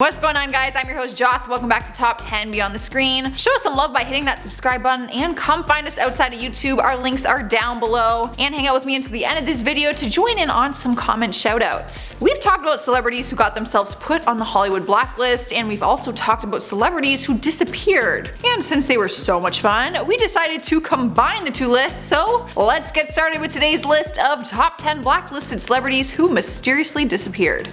What's going on, guys? I'm your host Joss. Welcome back to Top 10 Beyond the Screen. Show us some love by hitting that subscribe button and come find us outside of YouTube. Our links are down below. And hang out with me until the end of this video to join in on some comment shoutouts. We've talked about celebrities who got themselves put on the Hollywood blacklist, and we've also talked about celebrities who disappeared. And since they were so much fun, we decided to combine the two lists. So let's get started with today's list of top 10 blacklisted celebrities who mysteriously disappeared.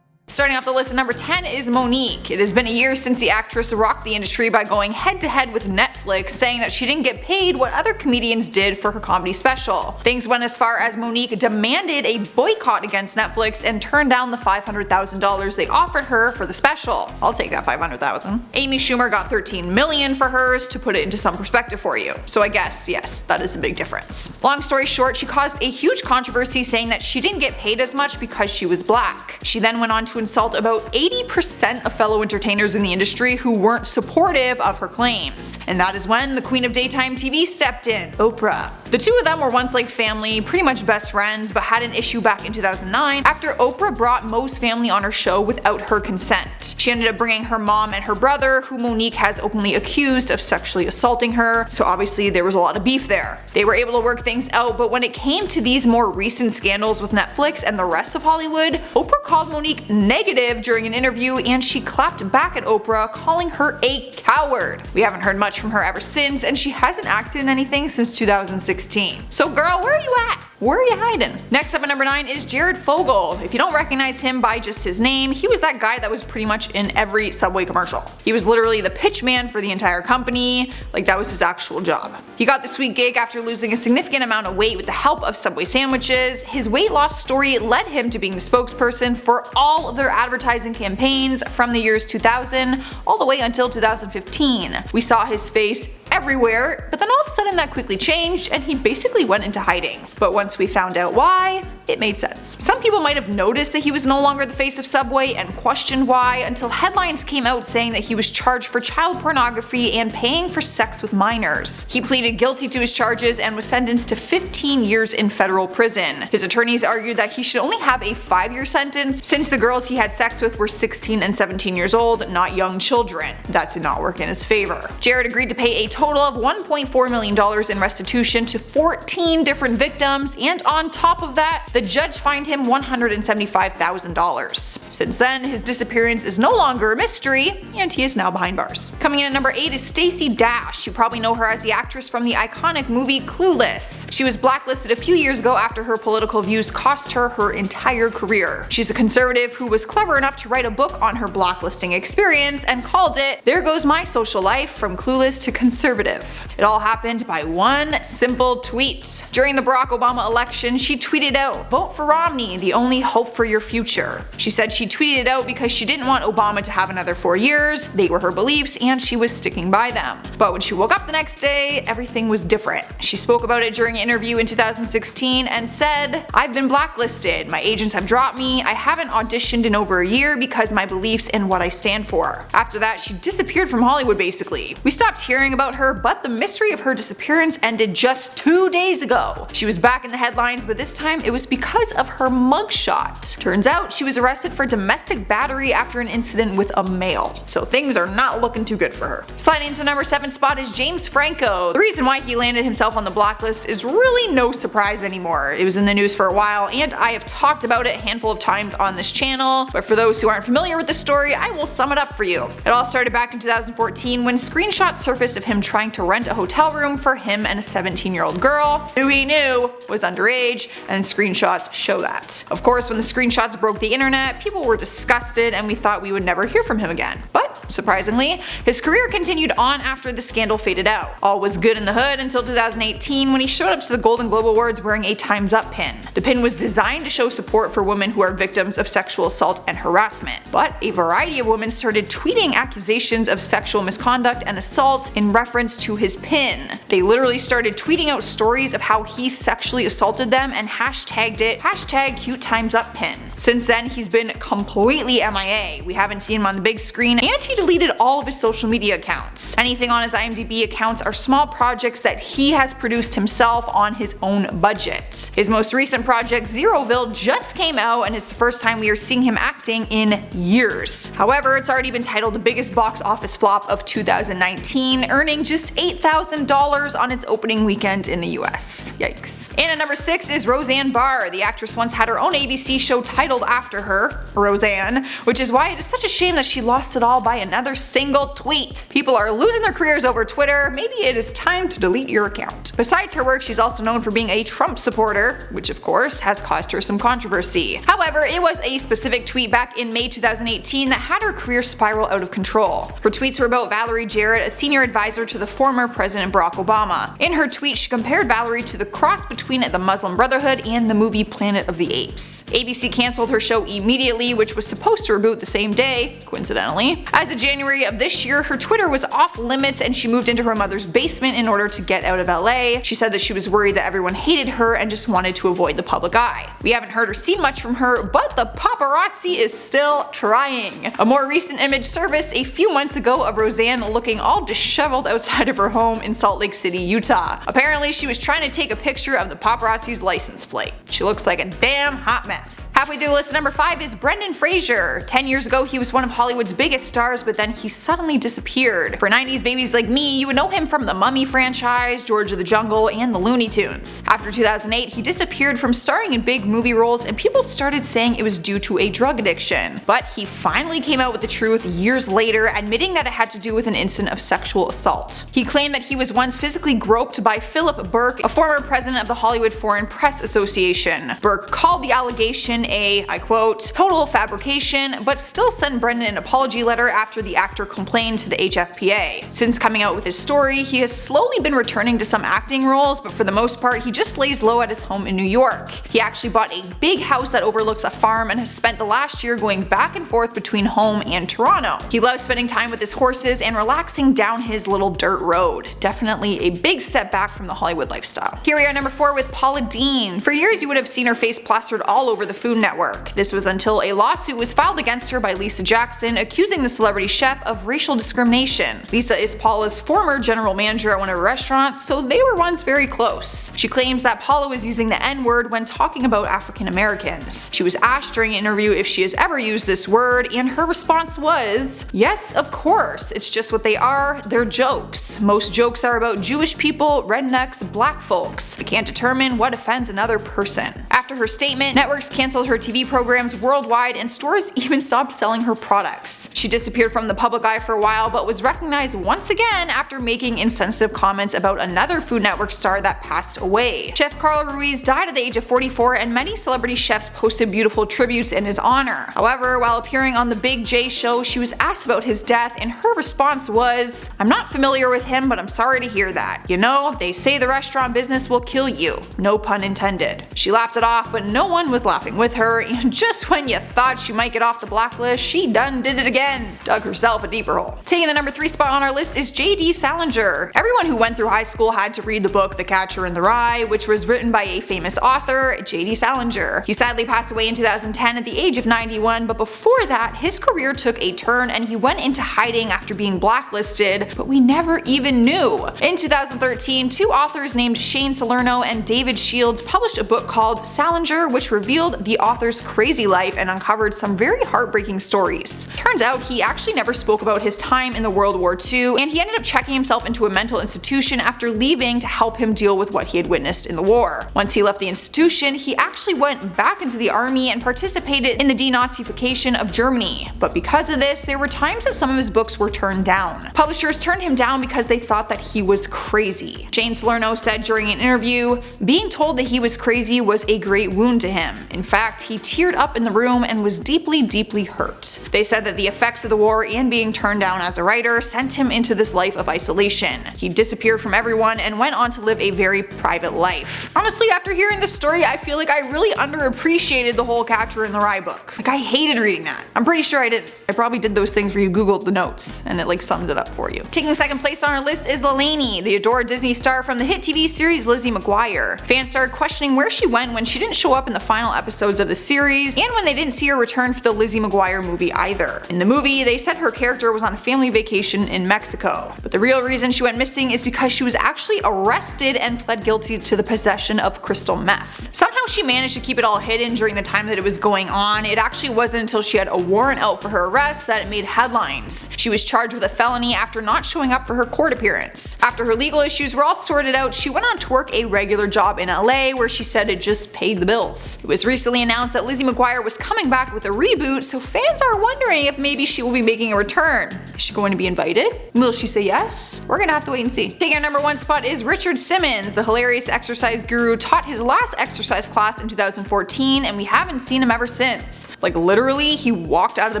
Starting off the list at number 10 is Monique. It has been a year since the actress rocked the industry by going head to head with Netflix, saying that she didn't get paid what other comedians did for her comedy special. Things went as far as Monique demanded a boycott against Netflix and turned down the $500,000 they offered her for the special. I'll take that $500,000. Amy Schumer got $13 million for hers, to put it into some perspective for you. So I guess, yes, that is a big difference. Long story short, she caused a huge controversy saying that she didn't get paid as much because she was black. She then went on to insult about 80% of fellow entertainers in the industry who weren't supportive of her claims. And that is when the queen of daytime TV stepped in, Oprah. The two of them were once like family, pretty much best friends, but had an issue back in 2009 after Oprah brought Mo's family on her show without her consent. She ended up bringing her mom and her brother, who Monique has openly accused of sexually assaulting her, so obviously there was a lot of beef there. They were able to work things out, but when it came to these more recent scandals with Netflix and the rest of Hollywood, Oprah called Monique negative during an interview, and she clapped back at Oprah, calling her a coward. We haven't heard much from her ever since, and she hasn't acted in anything since 2016. So girl, where are you at? Where are you hiding? Next up at number 9 is Fogle. If you don't recognize him by just his name, he was that guy that was pretty much in every Subway commercial. He was literally the pitch man for the entire company, like that was his actual job. He got the sweet gig after losing a significant amount of weight with the help of Subway sandwiches. His weight loss story led him to being the spokesperson for all of their advertising campaigns from the years 2000 all the way until 2015. We saw his face everywhere, but then all of a sudden that quickly changed and he basically went into hiding. But once we found out why, it made sense. Some people might have noticed that he was no longer the face of Subway and questioned why, until headlines came out saying that he was charged for child pornography and paying for sex with minors. He pleaded guilty to his charges and was sentenced to 15 years in federal prison. His attorneys argued that he should only have a 5-year sentence since the girls he had sex with were 16 and 17 years old, not young children. That did not work in his favor. Jared agreed to pay a total of $1.4 million in restitution to 14 different victims, and on top of that, the judge fined him $175,000. Since then, his disappearance is no longer a mystery, and he is now behind bars. Coming in at number 8 is Stacy Dash. You probably know her as the actress from the iconic movie Clueless. She was blacklisted a few years ago after her political views cost her her entire career. She's a conservative who was clever enough to write a book on her blacklisting experience and called it "There Goes My Social Life from Clueless to Conservative." It all happened by one simple tweet. During the Barack Obama election, she tweeted out, "Vote for Romney, the only hope for your future." She said she tweeted it out because she didn't want Obama to have another 4 years, they were her beliefs, and she was sticking by them. But when she woke up the next day, everything was different. She spoke about it during an interview in 2016 and said, "I've been blacklisted, my agents have dropped me, I haven't auditioned in over a year because my beliefs and what I stand for." After that, she disappeared from Hollywood basically. We stopped hearing about her, but the mystery of her disappearance ended just 2 days ago. She was back in the headlines, but this time it was because of her mugshot. Turns out she was arrested for domestic battery after an incident with a male. So things are not looking too good for her. Sliding into the number 7 spot is James Franco. The reason why he landed himself on the blacklist is really no surprise anymore. It was in the news for a while, and I have talked about it a handful of times on this channel, but for those who aren't familiar with the story, I will sum it up for you. It all started back in 2014 when screenshots surfaced of him trying to rent a hotel room for him and a 17-year-old girl, who he knew was underage, and screenshots show that. Of course, when the screenshots broke the internet, people were disgusted and we thought we would never hear from him again. But surprisingly, his career continued on after the scandal faded out. All was good in the hood until 2018 when he showed up to the Golden Globe Awards wearing a Time's Up pin. The pin was designed to show support for women who are victims of sexual assault and harassment. But a variety of women started tweeting accusations of sexual misconduct and assault in reference to his pin. They literally started tweeting out stories of how he sexually assaulted them and hashtagged it #CuteTimesUpPin. Since then, he's been completely MIA. We haven't seen him on the big screen, and he he deleted all of his social media accounts. Anything on his IMDb accounts are small projects that he has produced himself on his own budget. His most recent project, Zeroville, just came out and it's the first time we are seeing him acting in years. However, it's already been titled the biggest box office flop of 2019, earning just $8,000 on its opening weekend in the US. Yikes. And at number 6 is Roseanne Barr. The actress once had her own ABC show titled after her, Roseanne, which is why it is such a shame that she lost it all by another single tweet. People are losing their careers over Twitter. Maybe it is time to delete your account. Besides her work, she's also known for being a Trump supporter, which of course has caused her some controversy. However, it was a specific tweet back in May 2018 that had her career spiral out of control. Her tweets were about Valerie Jarrett, a senior advisor to the former President Barack Obama. In her tweet, she compared Valerie to the cross between the Muslim Brotherhood and the movie Planet of the Apes. ABC cancelled her show immediately, which was supposed to reboot the same day, coincidentally. As of January of this year, her Twitter was off limits and she moved into her mother's basement in order to get out of LA. She said that she was worried that everyone hated her and just wanted to avoid the public eye. We haven't heard or seen much from her, but the paparazzi is still trying. A more recent image surfaced a few months ago of Roseanne looking all disheveled outside of her home in Salt Lake City, Utah. Apparently, she was trying to take a picture of the paparazzi's license plate. She looks like a damn hot mess. Halfway through the list at number 5 is Brendan Fraser. 10 years ago, he was one of Hollywood's biggest stars, but then he suddenly disappeared. For 90s babies like me, you would know him from the Mummy franchise, George of the Jungle, and the Looney Tunes. After 2008, he disappeared from starring in big movie roles and people started saying it was due to a drug addiction. But he finally came out with the truth years later, admitting that it had to do with an incident of sexual assault. He claimed that he was once physically groped by Philip Burke, a former president of the Hollywood Foreign Press Association. Burke called the allegation a, I quote, total fabrication, but still sent Brendan an apology letter after the actor complained to the HFPA. Since coming out with his story, he has slowly been returning to some acting roles, but for the most part, he just lays low at his home in New York. He actually bought a big house that overlooks a farm and has spent the last year going back and forth between home and Toronto. He loves spending time with his horses and relaxing down his little dirt road. Definitely a big step back from the Hollywood lifestyle. Here we are, number 4, with Paula Dean. For years, you would have seen her face plastered all over the Food Network. This was until a lawsuit was filed against her by Lisa Jackson, accusing the celebrity chef of racial discrimination. Lisa is Paula's former general manager at one of her restaurants, so they were once very close. She claims that Paula was using the N-word when talking about African Americans. She was asked during an interview if she has ever used this word, and her response was, yes, of course, it's just what they are, they're jokes. Most jokes are about Jewish people, rednecks, black folks. I can't determine what offends another person. After her statement, networks canceled her TV programs worldwide and stores even stopped selling her products. She disappeared from the public eye for a while, but was recognized once again after making insensitive comments about another Food Network star that passed away. Chef Carl Ruiz died at the age of 44, and many celebrity chefs posted beautiful tributes in his honor. However, while appearing on the Big J show, she was asked about his death, and her response was, I'm not familiar with him, but I'm sorry to hear that. You know, they say the restaurant business will kill you. No pun intended. She laughed it off, but no one was laughing with her, and just when you thought she might get off the blacklist, she done did it again. Dug herself a deeper hole. Taking the number 3 spot on our list is J.D. Salinger. Everyone who went through high school had to read the book The Catcher in the Rye, which was written by a famous author, J.D. Salinger. He sadly passed away in 2010 at the age of 91, but before that, his career took a turn and he went into hiding after being blacklisted, but we never even knew. In 2013, 2 authors named Shane Salerno and David Shields published a book called Salinger, which revealed the author's crazy life and uncovered some very heartbreaking stories. Turns out he actually never spoke about his time in the World War II, and he ended up checking himself into a mental institution after leaving to help him deal with what he had witnessed in the war. Once he left the institution, he actually went back into the army and participated in the denazification of Germany. But because of this, there were times that some of his books were turned down. Publishers turned him down because they thought that he was crazy. Shane Salerno said during an interview, being told that he was crazy was a great wound to him. In fact, he teared up in the room and was deeply, deeply hurt. They said that the effects of the war and being turned down as a writer sent him into this life of isolation. He disappeared from everyone and went on to live a very private life. Honestly, after hearing this story, I feel like I really underappreciated the whole Catcher in the Rye book. Like, I hated reading that. I'm pretty sure I didn't. I probably did those things where you googled the notes and it like sums it up for you. Taking second place on our list is Eleni, the adored Disney star from the hit TV series Lizzie McGuire. Fans started questioning where she went when she didn't show up in the final episodes of the series, and when they didn't see her return for the Lizzie McGuire movie either. In the movie, they said her character was on a family vacation in Mexico, but the real reason she went missing is because she was actually arrested and pled guilty to the possession of crystal meth. Somehow she managed to keep it all hidden during the time that it was going on. It actually wasn't until she had a warrant out for her arrest that it made headlines. She was charged with a felony after not showing up for her court appearance. After her legal issues were all sorted out, she went on to work a regular job in LA where she said it just paid the bills. It was recently announced that Lizzie McGuire was coming back with a reboot, so fans are wondering if maybe she will be making a return. Is she going to be invited? Will she say yes? We're gonna have to wait and see. Taking our #1 spot is Richard Simmons. The hilarious exercise guru taught his last exercise class in 2014, and we haven't seen him ever since. Like literally, he walked out of the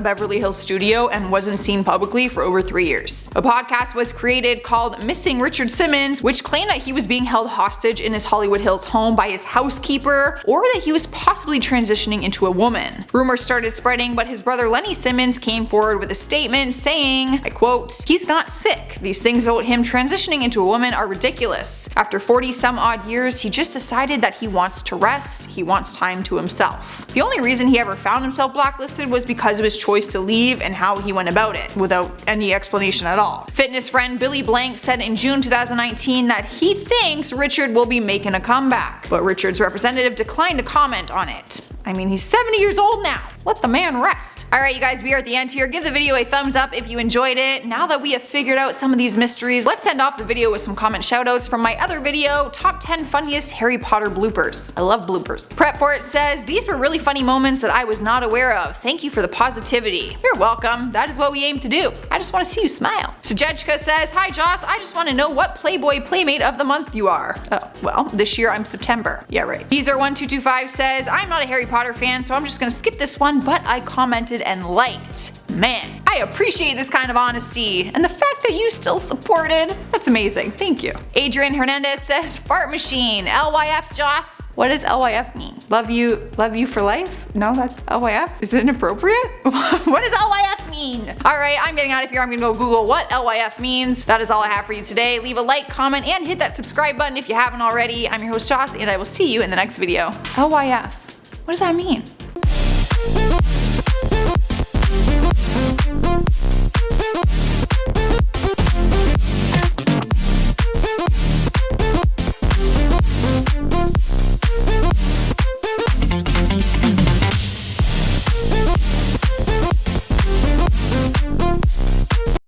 Beverly Hills studio and wasn't seen publicly for over 3 years. A podcast was created called Missing Richard Simmons, which claimed that he was being held hostage in his Hollywood Hills home by his housekeeper, or that he was possibly transitioning into a woman. Rumors started spreading, but his brother Eleni Simmons came forward with a statement saying, I quote, "He's not sick. These things about him transitioning into a woman are ridiculous. After 40 some odd years, he just decided that he wants to rest, he wants time to himself." The only reason he ever found himself blacklisted was because of his choice to leave and how he went about it, without any explanation at all. Fitness friend Billy Blank said in June 2019 that he thinks Richard will be making a comeback, but Richard's representative declined to comment on it. I mean, he's 70 years old now. Let the man rest. Alright you guys, we are at the end here. Give the video a thumbs up if you enjoyed it. Now that we have figured out some of these mysteries, let's end off the video with some comment shoutouts from my other video, Top 10 Funniest Harry Potter Bloopers. I love bloopers. Prep for It says, "These were really funny moments that I was not aware of. Thank you for the positivity." You're welcome. That is what we aim to do. I just want to see you smile. Sajejka says, "Hi Joss, I just want to know what Playboy Playmate of the Month you are." Oh, well, this year I'm September. Yeah, right. Beezer1225 says, "I'm not a Harry Potter fan, so I'm just gonna skip this one, but I commented and liked." Man, I appreciate this kind of honesty, and the fact that you still supported, that's amazing. Thank you. Adrian Hernandez says, "Fart machine, LYF Joss." What does LYF mean? Love you for life? No, that's LYF? Is it inappropriate? What does LYF mean? Alright, I'm getting out of here. I'm gonna go Google what LYF means. That is all I have for you today. Leave a like, comment, and hit that subscribe button if you haven't already. I'm your host Joss, and I will see you in the next video. LYF. What does that mean?